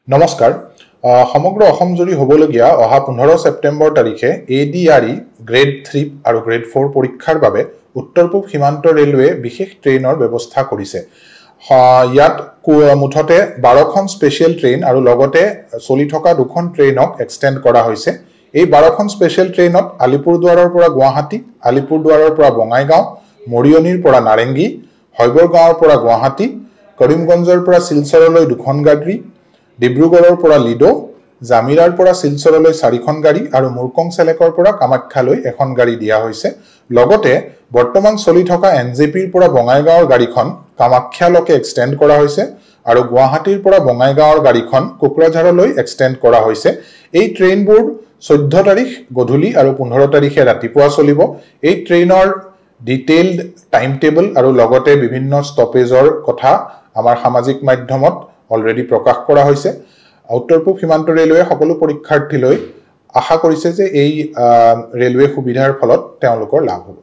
নমস্কাৰ সমগ্ৰ অসম জুৰি হ'বলগীয়া অহা 15 ছেপ্টেম্বৰ তাৰিখে ADRE গ্ৰেড 3 আৰু গ্ৰেড 4 পৰীক্ষাৰ বাবে উত্তৰ-পূব সীমান্ত ৰেলৱে বিশেষ ট্ৰেইনৰ ব্যৱস্থা কৰিছে। ইয়াত মুঠতে 12খন স্পেশাল ট্ৰেইন আৰু লগতে চলি থকা দুখন ট্ৰেইনক এক্সটেন্ড কৰা হৈছে। এই 12খন স্পেশাল ট্ৰেইনত আলিপুৰদুৱাৰৰ পৰা গুৱাহাটী, আলিপুৰদুৱাৰৰ পৰা বঙাইগাঁও, মৰিয়নিৰ পৰা নাৰেংগী, হৈবৰগাঁৱৰ পৰা গুৱাহাটী, কৰিমগঞ্জৰ পৰা শিলচৰলৈ দুখন গাড়ী, ডিব্ৰুগড়ৰ পৰা লিডো, জামিৰাৰ পৰা শিলচৰলৈ 4খন গাড়ী আৰু মুৰকংচেলেকৰ পৰা কামাখ্যালৈ এখন গাড়ী দিয়া হৈছে। লগতে বৰ্তমান চলি থকা NJPৰ পৰা বঙাইগাঁৱৰ গাড়ীখন কামাখ্যালৈকে এক্সটেন্ড কৰা হৈছে আৰু গুৱাহাটীৰ পৰা বঙাইগাঁৱৰ গাড়ীখন কোকৰাঝাৰলৈ এক্সটেন্ড কৰা হৈছে। এই ট্ৰেইনবোৰ 14 তাৰিখ গধূলি আৰু 15 তাৰিখে ৰাতিপুৱা চলিব। এই ট্ৰেইনৰ ডিটেইলড টাইম টেবল আৰু লগতে বিভিন্ন ষ্টপেজৰ কথা আমাৰ সামাজিক মাধ্যমত অলৰেডি প্ৰকাশ কৰা হৈছে। উত্তৰ-পূব সীমান্ত ৰেলৱে সকলো পৰীক্ষাৰ্থীলৈ আশা কৰিছে যে এই ৰেলৱে সুবিধাৰ ফলত তেওঁলোকৰ লাভ হ'ব।